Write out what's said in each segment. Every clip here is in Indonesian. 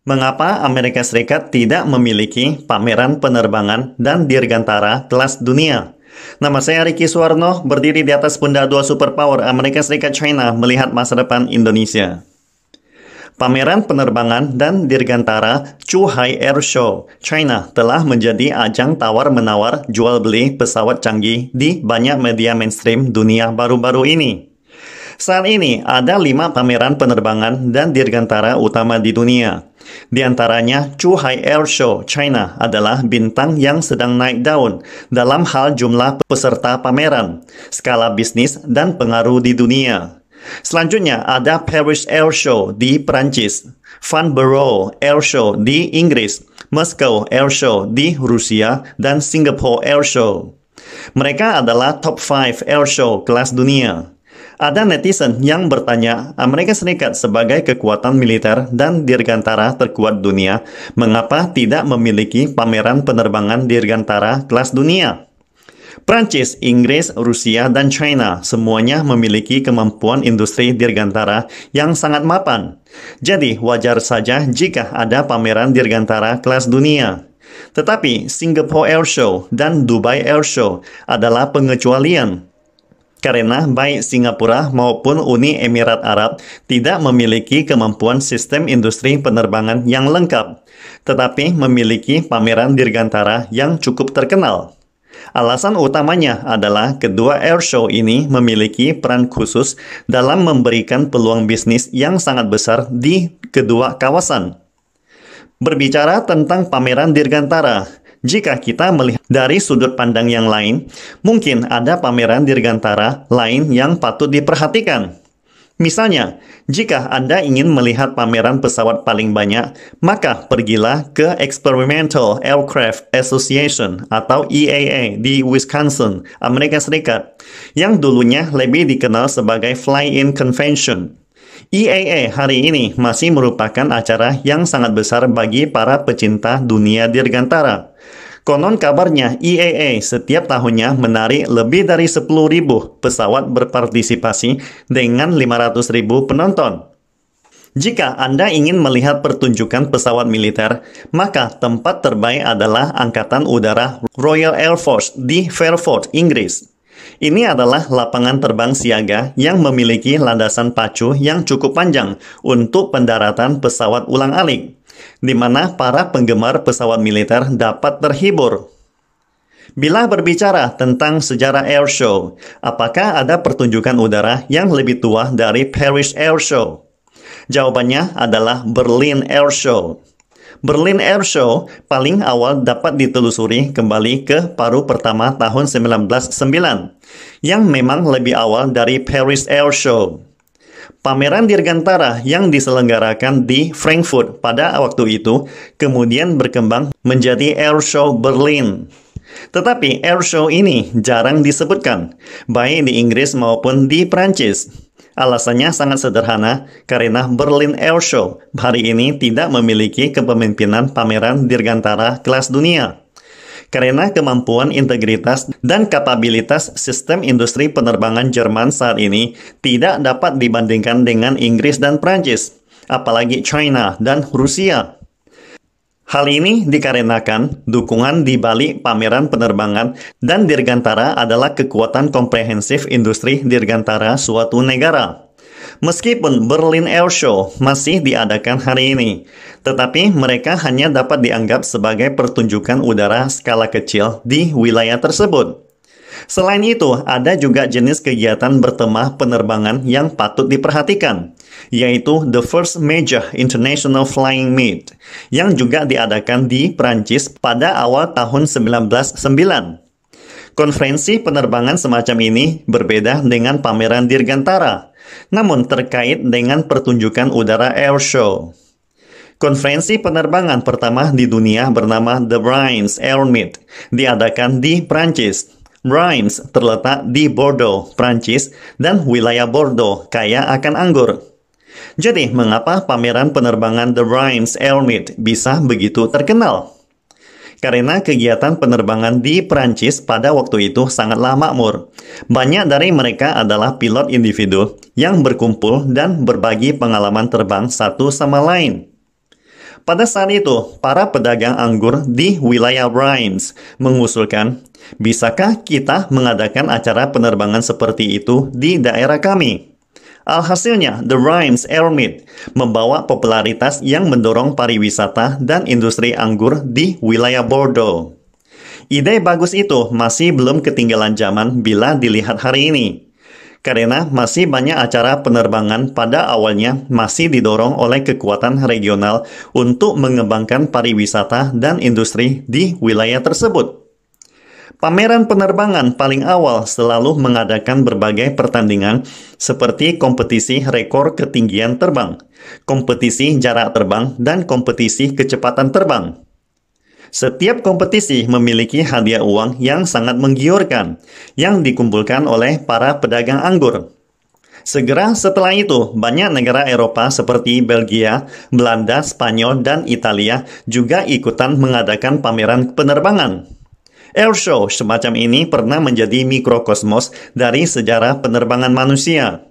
Mengapa Amerika Serikat tidak memiliki pameran penerbangan dan dirgantara kelas dunia? Nama saya Ricky Suwarno, berdiri di atas pundak dua superpower Amerika Serikat China melihat masa depan Indonesia. Pameran penerbangan dan dirgantara Zhuhai Air Show, China telah menjadi ajang tawar-menawar jual beli pesawat canggih di banyak media mainstream dunia baru-baru ini. Saat ini ada 5 pameran penerbangan dan dirgantara utama di dunia. Di antaranya, Zhuhai Air Show China adalah bintang yang sedang naik daun dalam hal jumlah peserta pameran, skala bisnis, dan pengaruh di dunia. Selanjutnya ada Paris Air Show di Perancis, Farnborough Air Show di Inggris, Moscow Air Show di Rusia, dan Singapore Air Show. Mereka adalah top 5 air show kelas dunia. Ada netizen yang bertanya, Amerika Serikat sebagai kekuatan militer dan dirgantara terkuat dunia, mengapa tidak memiliki pameran penerbangan dirgantara kelas dunia? Prancis, Inggris, Rusia, dan China semuanya memiliki kemampuan industri dirgantara yang sangat mapan. Jadi, wajar saja jika ada pameran dirgantara kelas dunia. Tetapi, Singapore Air Show dan Dubai Air Show adalah pengecualian. Karena baik Singapura maupun Uni Emirat Arab tidak memiliki kemampuan sistem industri penerbangan yang lengkap, tetapi memiliki pameran dirgantara yang cukup terkenal. Alasan utamanya adalah kedua air show ini memiliki peran khusus dalam memberikan peluang bisnis yang sangat besar di kedua kawasan. Berbicara tentang pameran dirgantara, jika kita melihat dari sudut pandang yang lain, mungkin ada pameran dirgantara lain yang patut diperhatikan. Misalnya, jika Anda ingin melihat pameran pesawat paling banyak, maka pergilah ke Experimental Aircraft Association atau EAA di Wisconsin, Amerika Serikat, yang dulunya lebih dikenal sebagai Fly-In Convention. EAA hari ini masih merupakan acara yang sangat besar bagi para pecinta dunia dirgantara. Konon kabarnya EAA setiap tahunnya menarik lebih dari 10.000 pesawat berpartisipasi dengan 500.000 penonton. Jika Anda ingin melihat pertunjukan pesawat militer, maka tempat terbaik adalah Angkatan Udara Royal Air Force di Fairford, Inggris. Ini adalah lapangan terbang siaga yang memiliki landasan pacu yang cukup panjang untuk pendaratan pesawat ulang-alik, di mana para penggemar pesawat militer dapat terhibur. Bila berbicara tentang sejarah air show, apakah ada pertunjukan udara yang lebih tua dari Paris Air Show? Jawabannya adalah Berlin Air Show. Berlin Air Show paling awal dapat ditelusuri kembali ke paruh pertama tahun 1909, yang memang lebih awal dari Paris Air Show. Pameran dirgantara yang diselenggarakan di Frankfurt pada waktu itu kemudian berkembang menjadi Air Show Berlin. Tetapi Air Show ini jarang disebutkan, baik di Inggris maupun di Prancis. Alasannya sangat sederhana, karena Berlin Air Show hari ini tidak memiliki kepemimpinan pameran dirgantara kelas dunia. Karena kemampuan integritas dan kapabilitas sistem industri penerbangan Jerman saat ini tidak dapat dibandingkan dengan Inggris dan Prancis, apalagi China dan Rusia. Hal ini dikarenakan dukungan di balik pameran penerbangan dan dirgantara adalah kekuatan komprehensif industri dirgantara suatu negara. Meskipun Berlin Air Show masih diadakan hari ini, tetapi mereka hanya dapat dianggap sebagai pertunjukan udara skala kecil di wilayah tersebut. Selain itu, ada juga jenis kegiatan bertema penerbangan yang patut diperhatikan, yaitu The First Major International Flying Meet, yang juga diadakan di Prancis pada awal tahun 1909. Konferensi penerbangan semacam ini berbeda dengan pameran dirgantara, namun terkait dengan pertunjukan udara air show. Konferensi penerbangan pertama di dunia bernama The Reims Air Meet diadakan di Prancis. Reims terletak di Bordeaux, Prancis, dan wilayah Bordeaux kaya akan anggur. Jadi, mengapa pameran penerbangan The Reims Air Meet bisa begitu terkenal? Karena kegiatan penerbangan di Prancis pada waktu itu sangatlah makmur. Banyak dari mereka adalah pilot individu yang berkumpul dan berbagi pengalaman terbang satu sama lain. Pada saat itu, para pedagang anggur di wilayah Reims mengusulkan, bisakah kita mengadakan acara penerbangan seperti itu di daerah kami? Alhasilnya, The Reims Airmeet membawa popularitas yang mendorong pariwisata dan industri anggur di wilayah Bordeaux. Ide bagus itu masih belum ketinggalan zaman bila dilihat hari ini. Karena masih banyak acara penerbangan pada awalnya masih didorong oleh kekuatan regional untuk mengembangkan pariwisata dan industri di wilayah tersebut. Pameran penerbangan paling awal selalu mengadakan berbagai pertandingan seperti kompetisi rekor ketinggian terbang, kompetisi jarak terbang, dan kompetisi kecepatan terbang. Setiap kompetisi memiliki hadiah uang yang sangat menggiurkan, yang dikumpulkan oleh para pedagang anggur. Segera setelah itu, banyak negara Eropa seperti Belgia, Belanda, Spanyol, dan Italia juga ikutan mengadakan pameran penerbangan. Airshow semacam ini pernah menjadi mikrokosmos dari sejarah penerbangan manusia.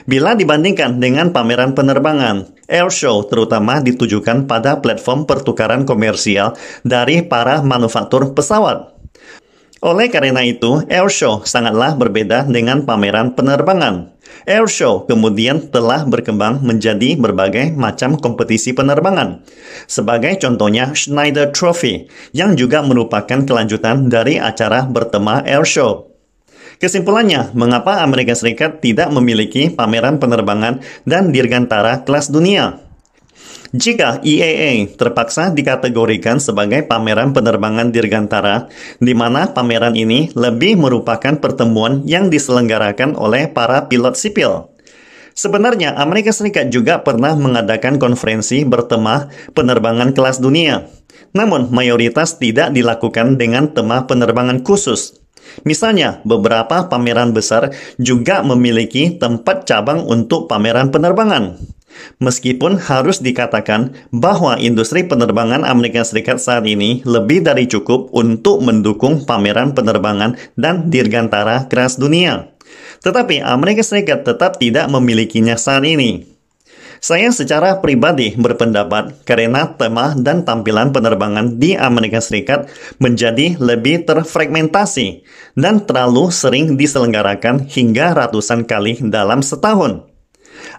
Bila dibandingkan dengan pameran penerbangan, airshow terutama ditujukan pada platform pertukaran komersial dari para manufaktur pesawat. Oleh karena itu, airshow sangatlah berbeda dengan pameran penerbangan. Airshow kemudian telah berkembang menjadi berbagai macam kompetisi penerbangan. Sebagai contohnya Schneider Trophy, yang juga merupakan kelanjutan dari acara bertema airshow. Kesimpulannya, mengapa Amerika Serikat tidak memiliki pameran penerbangan dan dirgantara kelas dunia? Jika IAA terpaksa dikategorikan sebagai pameran penerbangan dirgantara, di mana pameran ini lebih merupakan pertemuan yang diselenggarakan oleh para pilot sipil. Sebenarnya, Amerika Serikat juga pernah mengadakan konferensi bertema penerbangan kelas dunia. Namun, mayoritas tidak dilakukan dengan tema penerbangan khusus. Misalnya, beberapa pameran besar juga memiliki tempat cabang untuk pameran penerbangan. Meskipun harus dikatakan bahwa industri penerbangan Amerika Serikat saat ini lebih dari cukup untuk mendukung pameran penerbangan dan dirgantara kelas dunia. Tetapi Amerika Serikat tetap tidak memilikinya saat ini. Saya secara pribadi berpendapat karena tema dan tampilan penerbangan di Amerika Serikat menjadi lebih terfragmentasi dan terlalu sering diselenggarakan hingga ratusan kali dalam setahun.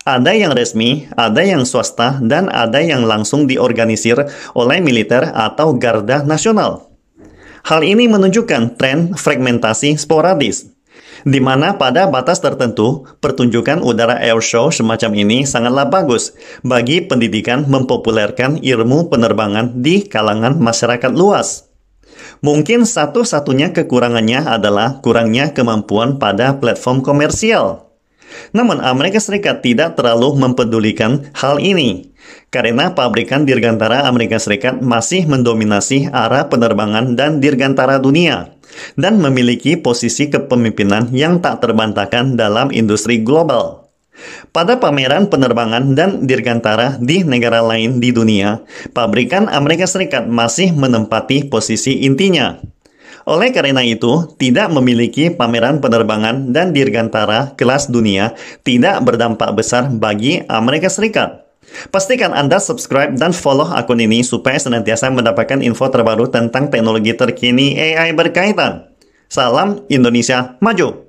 Ada yang resmi, ada yang swasta, dan ada yang langsung diorganisir oleh militer atau Garda Nasional. Hal ini menunjukkan tren fragmentasi sporadis, di mana pada batas tertentu, pertunjukan udara airshow semacam ini sangatlah bagus bagi pendidikan mempopulerkan ilmu penerbangan di kalangan masyarakat luas. Mungkin satu-satunya kekurangannya adalah kurangnya kemampuan pada platform komersial. Namun Amerika Serikat tidak terlalu mempedulikan hal ini, karena pabrikan dirgantara Amerika Serikat masih mendominasi arah penerbangan dan dirgantara dunia, dan memiliki posisi kepemimpinan yang tak terbantahkan dalam industri global. Pada pameran penerbangan dan dirgantara di negara lain di dunia, pabrikan Amerika Serikat masih menempati posisi intinya. Oleh karena itu, tidak memiliki pameran penerbangan dan dirgantara kelas dunia tidak berdampak besar bagi Amerika Serikat. Pastikan Anda subscribe dan follow akun ini supaya senantiasa mendapatkan info terbaru tentang teknologi terkini AI berkaitan. Salam Indonesia Maju!